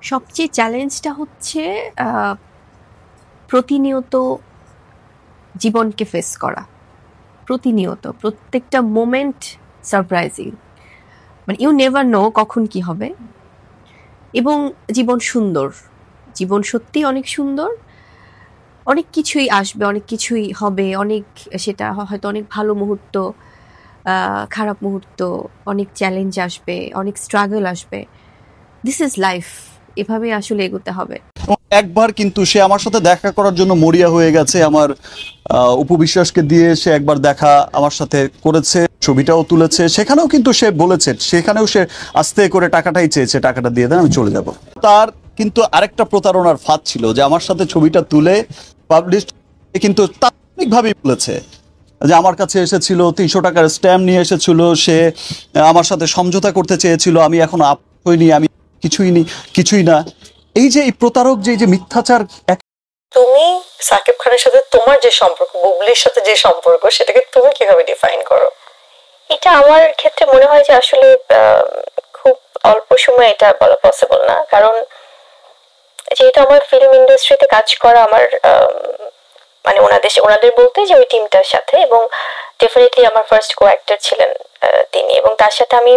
সবচেয়ে চ্যালেঞ্জটা হচ্ছে প্রতিনিয়ত জীবনকে ফেস করা, প্রতিনিয়ত প্রত্যেকটা মোমেন্ট সারপ্রাইজিং, মানে ইউ নেভার নো কখন কি হবে। এবং জীবন সুন্দর, জীবন সত্যি অনেক সুন্দর, অনেক কিছুই আসবে, অনেক কিছুই হবে, অনেক সেটা হয়তো অনেক ভালো মুহূর্ত, খারাপ মুহূর্ত, অনেক চ্যালেঞ্জ আসবে, অনেক স্ট্রাগল আসবে। দিস ইজ লাইফ, এভাবে আসলে এগোতে হবে। একবার কিন্তু সে আমার সাথে দেখা করার জন্য মরিয়া হয়ে গেছে। আমার উপবিশ্বাসকে দিয়ে সে একবার দেখা আমার সাথে করেছে, ছবিটাও তুলেছে। সেখানেও কিন্তু সে বলেছে, সেখানেও সে আস্তে করে টাকাটাই চেয়েছে, টাকাটা দিয়ে দেন আমি চলে যাব। তার কিন্তু আরেকটা প্রতারণার ফাঁদ ছিল যে আমার সাথে ছবিটা তুলে পাবলিশ কিন্তু তাৎক্ষণিকভাবেই বলেছে যে আমার কাছে এসেছিল 300 টাকার স্ট্যাম্প নিয়ে এসেছিল, সে আমার সাথে সমঝোতা করতে চেয়েছিল, আমি এখন আপ হইনি, আমি কিছুই না। এই যে এই প্রতারক, যে এই যে মিথ্যাচার। তুমি সাকিব খানের সাথে তোমার যে সম্পর্ক, বুবলির সাথে যে সম্পর্ক, সেটাকে তুমি কিভাবে ডিফাইন করো? এটা আমার ক্ষেত্রে মনে হয় যে আসলে খুব অল্প সময় এটা বলা পসিবল না, কারণ যেহেতু আমার ফিল্ম ইন্ডাস্ট্রিতে কাজ করা আমার মানে ওনাদের বলতে যে ওই টিমটার সাথে, এবং ডেফিনেটলি আমার ফার্স্ট কো অ্যাক্টর ছিলেন তিনি, এবং তার সাথে আমি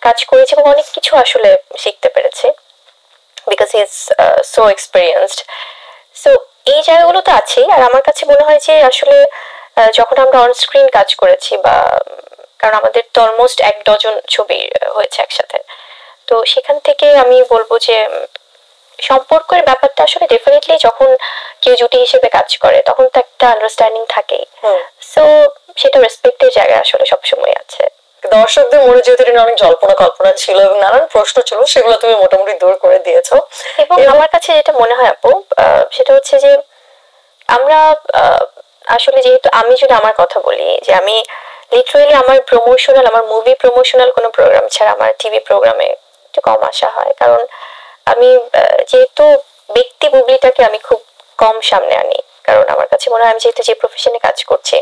কাজ করেছি এবং অনেক কিছু আসলে শিখতে পেরেছি, because he is so experienced. So এই জায়গাগুলো তো আছেই। আর আমার কাছে মনে হয় যে আসলে যখন আমরা অন স্ক্রিন কাজ করেছি, বা কারণ আমাদের তো অলমোস্ট 1 ডজন ছবি হয়েছে একসাথে, তো সেখান থেকে আমি বলবো যে সম্পর্কের ব্যাপারটা আসলে ডেফিনেটলি যখন কেউ জুটি হিসেবে কাজ করে তখন তো একটা আন্ডারস্ট্যান্ডিং থাকেই। সো সেটা রেসপেক্টের জায়গায় আসলে সবসময় আছে। দর্শকদের মনে যেহেতু অনেক জল্পনা কল্পনা ছিল এবং নানান প্রশ্ন ছিল, সেগুলো তুমি মোটামুটি দূর করে দিয়েছো। এবং আমার কাছে যেটা মনে হয় আপু, সেটা হচ্ছে যে আমরা আসলে, যেহেতু আমি যদি আমার কথা বলি, যে আমি লিটারেলি আমার প্রমোশনাল, আমার মুভি প্রমোশনাল কোনো প্রোগ্রাম ছাড়া আমার টিভি প্রোগ্রামে একটু কম আসা হয়, কারণ আমি যেহেতু ব্যক্তি বুবলিটাকে আমি খুব কম সামনে আনি, কারণ আমার কাছে মনে হয় আমি যেহেতু যে প্রফেশনে কাজ করছি,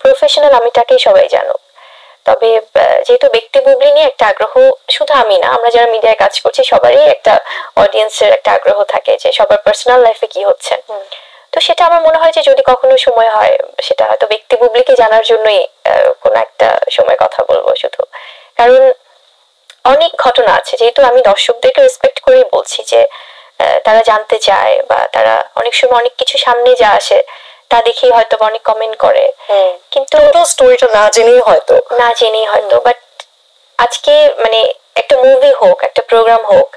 প্রফেশনাল আমিটাকেই সবাই জানো। তবে যেহেতু ব্যক্তি বুবলি নিয়ে একটা আগ্রহ, শুধু আমি না, আমরা যারা মিডিয়ায় কাজ করছি সবারই একটা অডিয়েন্সের একটা আগ্রহ থাকে যে সবার পার্সোনাল লাইফে কি হচ্ছে। তো সেটা আমার মনে হয় যে যদি কখনো সময় হয়, সেটা হয়তো ব্যক্তি বুবলিকে জানার জন্যই কোনো একটা সময় কথা বলবো শুধু, কারণ অনেক ঘটনা আছে, যেহেতু আমি দর্শকদেরকে রেসপেক্ট করেই বলছি যে তারা জানতে চায়, বা তারা অনেক সময় অনেক কিছু সামনে যা আসে তা দেখেই হয়তো অনেক কমেন্ট করে, কিন্তু স্টোরিটা না জেনেই হয়তো বাট আজকে মানে একটা মুভি হোক, একটা প্রোগ্রাম হোক,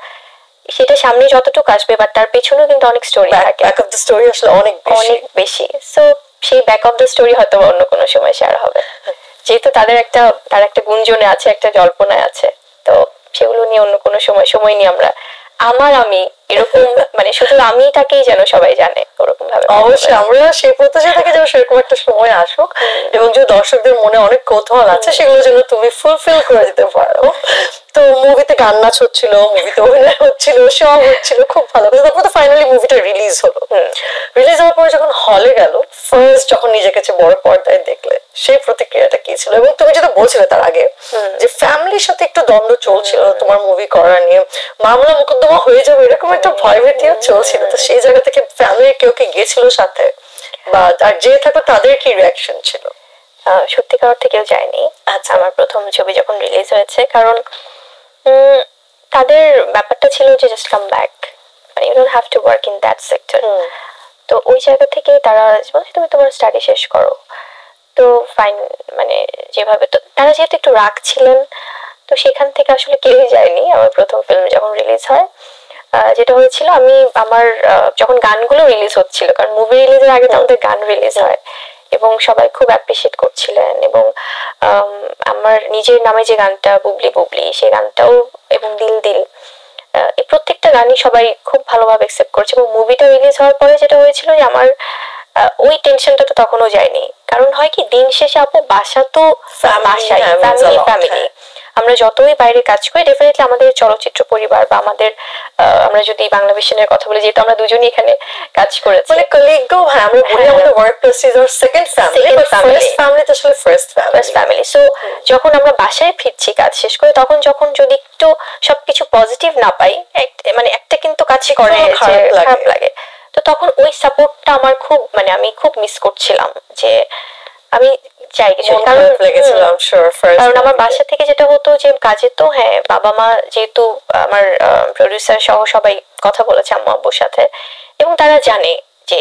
সেটা সামনে যতটুকু আসবে, বাট তার পেছনেও কিন্তু অনেক স্টোরি থাকে, ব্যাক অফ দ্য স্টোরি আসলে অনেক বেশি। সো সেই ব্যাক অফ দ্য স্টোরি হয়তো অন্য কোনো সময় শেয়ার হবে, যেহেতু তার একটা গুঞ্জনে আছে, একটা জল্পনায় আছে, তো সেগুলো নিয়ে অন্য কোনো সময় নিয়ে আমি এরকম মানে শুধু আমি তাকেই যেন সবাই জানে ওরকম ভাবে। অবশ্যই আমরা সেই প্রত্যাশা থেকে যেন সেরকম একটা সময় আসুক, এবং যে দর্শকদের মনে অনেক কৌতূহল আছে সেগুলো যেন তুমি ফুলফিল করে দিতে পারো। তো মুভিতে গান নাচ হচ্ছিল, মুভিতে অভিনয় হচ্ছিল, সব হচ্ছিল, খুব ভালো। তারপর তো ফাইনালি মুভিটা রিলিজ হলো। রিলিজ হওয়ার পরে যখন হলে গেল, ফার্স্ট যখন নিজের কাছে বড় পর্দায় দেখলে, সেই প্রতিক্রিয়াটা কি ছিল? এবং তুমি যেটা বলছিলে তার আগে যে ফ্যামিলির সাথে একটু দ্বন্দ্ব চলছিল তোমার মুভি করা নিয়ে, মামলা মোকদ্দমা হয়ে যাবে এরকম একটা ভয় ভীতিও চলছিল, তো সেই জায়গা থেকে ফ্যামিলির কেউ কি গেছিল সাথে, বা আর যে থাকো তাদের কি রিয়াকশন ছিল? সত্যিকার অর্থে কেউ যায়নি। আচ্ছা, আমার প্রথম ছবি যখন রিলিজ হয়েছে, কারণ তাদের ব্যাপারটা ছিল যে জাস্ট কাম ব্যাক, মানে you don't have to work in that sector. তো ওই জায়গা থেকে তারা বলছে তুমি তোমার স্টাডি শেষ করো, তো ফাইন, মানে যেভাবে, তো তারা যেহেতু একটু রাগ ছিলেন, তো সেখান থেকে আসলে কেউই যায়নি। আমার প্রথম ফিল্ম যখন রিলিজ হয়, যেটা হয়েছিল, আমি আমার যখন গানগুলো রিলিজ হচ্ছিল, কারণ মুভি রিলিজের আগে তো আমাদের গান রিলিজ হয়, এবং সবাই খুব অ্যাপ্রিসিয়েট করছিলেন, এবং আমার নিজের নামে যে গানটা বুবলি বুবলি, সেই গানটাও, এবং দিল দিল, এই প্রত্যেকটা গানই সবাই খুব ভালোভাবে অ্যাকসেপ্ট করছে। এবং মুভিটা রিলিজ হওয়ার পরে যেটা হয়েছিল যে আমার ওই টেনশনটা তো তখনও যায়নি, কারণ হয় কি, দিন শেষে আপু বাসা তো ফ্যামিলি, আমরা যতই বাইরে কাজ করি, ডেফিনেটলি আমাদের চলচ্চিত্র পরিবার, বা আমাদের আমরা যদি বাংলা ভিশনের কথা বলি, যেহেতু আমরা দুজনই এখানে কাজ করেছি, মানে কলিগও, হ্যাঁ, আমরা বলি আমাদের work place is our second family, but first family তো আসলে ফার্স্ট ফ্যামিলি। সো যখন আমরা বাসায় ফিরছি কাজ শেষ করে, তখন যখন যদি একটু সবকিছু পজিটিভ না পাই, মানে একটা কিন্তু কাজ করে যে খারাপ লাগে। খারাপ লাগে। তো তখন ওই সাপোর্টটা আমার খুব মানে আমি খুব মিস করছিলাম যে আমি চাই কিছু, মন কারণ খারাপ লেগেছিল I'm sure first কারণ আমার movie-তে। বাসা থেকে যেটা হতো যে কাজে তো হ্যাঁ বাবা মা যেহেতু আমার প্রডিউসার সহ সবাই কথা বলেছে আম্মু আব্বুর সাথে, এবং তারা জানে যে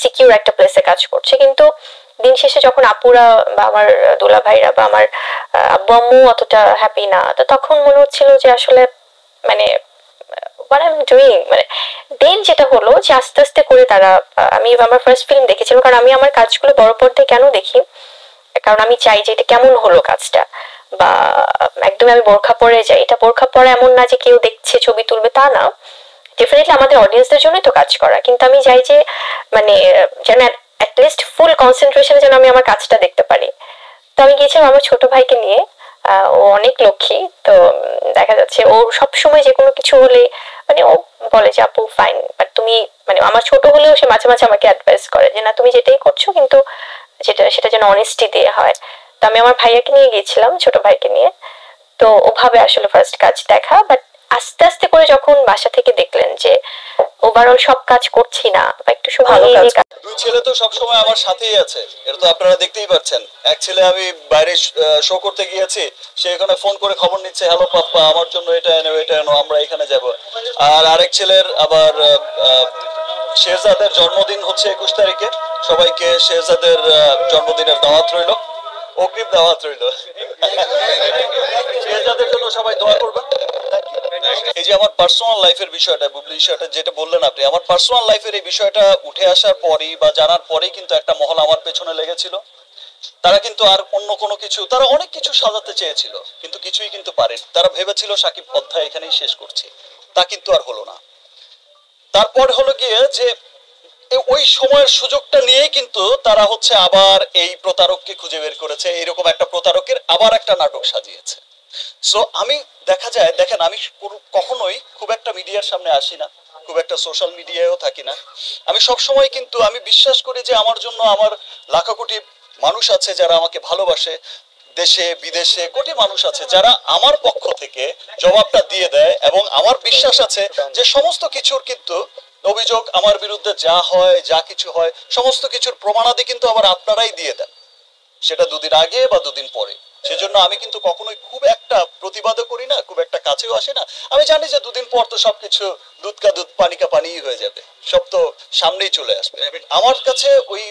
সিকিউর একটা প্লেসে কাজ করছে, কিন্তু দিন শেষে যখন আপুরা বা আমার দুলা ভাইরা বা আমার আব্বু আম্মু অতটা হ্যাপি না, তো তখন মনে হচ্ছিল যে আসলে মানে what I'm doing, মানে দেন যেটা হলো যে আস্তে আস্তে করে তারা আমি আমার ফার্স্ট ফিল্ম দেখেছিলাম, কারণ আমি আমার কাজগুলো বড় পর্দায় কেন দেখি, কারণ আমি চাই যে এটা কেমন হলো কাজটা, বা একদম আমি বোরখা পরে যাই, এটা বোরখা পরা এমন না যে কেউ দেখছে ছবি তুলবে তা না, ডেফিনেটলি আমাদের অডিয়েন্সদের জন্যই তো কাজ করা, কিন্তু আমি চাই যে মানে যেন অ্যাটলিস্ট ফুল কনসেন্ট্রেশনে যেন আমি আমার কাজটা দেখতে পারি। তো আমি গিয়েছিলাম আমার ছোট ভাইকে নিয়ে, ও অনেক লক্ষ্মী, তো দেখা যাচ্ছে ও সবসময় যে কোনো কিছু হলে মানে ও বলে যে আপু ফাইন, বাট তুমি মানে আমার ছোট হলেও সে মাঝে মাঝে আমাকে অ্যাডভাইস করে যে না তুমি যেটাই করছো কিন্তু সেটা যেন অনেস্টি দিয়ে হয়। তো আমি আমার ভাইয়াকে নিয়ে গিয়েছিলাম, ছোট ভাইকে নিয়ে, তো ওভাবে আসলে ফার্স্ট কাজ দেখা, বাট আস্তে আস্তে করে যখন বাসা থেকে দেখলেন যে ওভারঅল সব কাজ করছি না বা একটু সময় ভালো নিয়ে কাজ নিয়ে দুই ছেলে তো সবসময় আমার সাথেই আছে, এটা তো আপনারা দেখতেই পাচ্ছেন। এক ছেলে আমি বাইরে শো করতে গিয়েছি, সে এখানে ফোন করে খবর নিচ্ছে, হ্যালো পাপ্পা আমার জন্য এটা এনো এটা এনো, আমরা এখানে যাব। আর আরেক ছেলের আবার শেহজাদের জন্মদিন হচ্ছে 21 তারিখে, সবাইকে শেহজাদের জন্মদিনের দাওয়াত রইল, অগ্রিম দাওয়াত রইল। শেহজাদের জন্য সবাই দোয়া করবেন। এই যে আমার পার্সোনাল লাইফের বিষয়টা, বুবলি বিষয়টা যেটা বললেন আপনি, আমার পার্সোনাল লাইফের এই বিষয়টা উঠে আসার পরই বা জানার পরেই কিন্তু একটা মহল আমার পেছনে লেগেছিল। তারা কিন্তু আর অন্য কোনো কিছু, তারা অনেক কিছু সাজাতে চেয়েছিল কিন্তু কিছুই কিন্তু পারেনি। তারা ভেবেছিল সাকিব অধ্যায় এখানেই শেষ করছি, তা কিন্তু আর হলো না। তারপর হলো গিয়ে যে ওই সময়ের সুযোগটা নিয়েই কিন্তু তারা হচ্ছে আবার এই প্রতারককে খুঁজে বের করেছে, এইরকম একটা প্রতারকের আবার একটা নাটক সাজিয়েছে। সো আমি দেখা যায়, দেখেন আমি কখনোই খুব একটা মিডিয়ার সামনে আসি না, খুব একটা সোশ্যাল মিডিয়ায়ও থাকি না। আমি সব সময় কিন্তু আমি বিশ্বাস করি যে আমার জন্য আমার লাখো কোটি মানুষ আছে যারা আমাকে ভালোবাসে, দেশে বিদেশে কোটি মানুষ আছে যারা আমার পক্ষ থেকে জবাবটা দিয়ে দেয়, এবং আমার বিশ্বাস আছে যে সমস্ত কিছুর কিন্তু অভিযোগ আমার বিরুদ্ধে যা হয় যা কিছু হয় সমস্ত কিছুর প্রমাণাদি কিন্তু আবার আপনারাই দিয়ে দেন, সেটা দুদিন আগে বা দুদিন পরে। সেজন্য আমি কিন্তু কখনোই খুব একটা প্রতিবাদও করি না, খুব একটা কাছেও আসে না। আমি জানি যে দুদিন পর তো সবকিছু দুধ কা দুধ পানি কা পানিই হয়ে যাবে, সব তো সামনেই চলে আসবে। আমার কাছে ওই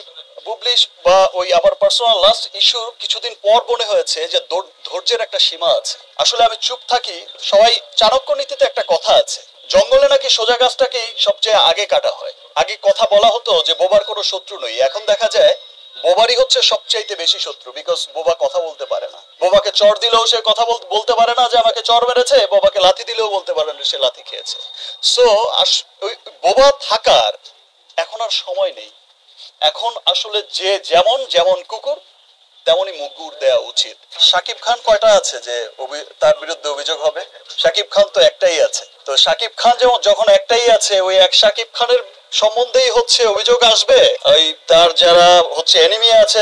বুবলিশ বা ওই আমার পার্সোনাল লাস্ট ইস্যু কিছুদিন পর মনে হয়েছে যে ধৈর্যের একটা সীমা আছে। আসলে আমি চুপ থাকি, সবাই চাণক্য নীতিতে একটা কথা আছে, জঙ্গলে নাকি সোজা গাছটাকেই সবচেয়ে আগে কাটা হয়। আগে কথা বলা হতো যে বোবার কোনো শত্রু নই, এখন দেখা যায় বোবারই হচ্ছে সবচাইতে বেশি শত্রু, বিকজ বোবা কথা বলতে পারে না। বোবাকে চর দিলেও সে কথা বলতে পারে না যে আমাকে চর মেরেছে, বোবাকে লাথি দিলেও বলতে পারে না সে লাথি খেয়েছে। সো ওই বোবা থাকার এখন আর সময় নেই। এখন আসলে যে যেমন যেমন কুকুর তেমনই মুগুর দেওয়া উচিত। শাকিব খান কয়টা আছে যে তার বিরুদ্ধে অভিযোগ হবে? শাকিব খান তো একটাই আছে। তো শাকিব খান যেমন যখন একটাই আছে, ওই এক শাকিব খানের সম্বন্ধেই হচ্ছে অভিযোগ আসবে, ওই তার যারা হচ্ছে এনিমি আছে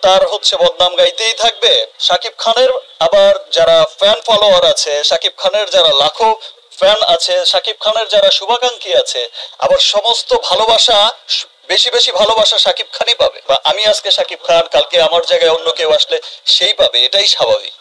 তার হচ্ছে বদনাম গাইতেই থাকবে। শাকিব খানের আবার যারা ফ্যান ফলোয়ার আছে, শাকিব খানের যারা লাখো ফ্যান আছে, শাকিব খানের যারা শুভাকাঙ্ক্ষী আছে, আবার সমস্ত ভালোবাসা বেশি বেশি ভালোবাসা শাকিব খানই পাবে, বা আমি আজকে শাকিব খান, কালকে আমার জায়গায় অন্য কেউ আসলে সেই পাবে, এটাই স্বাভাবিক।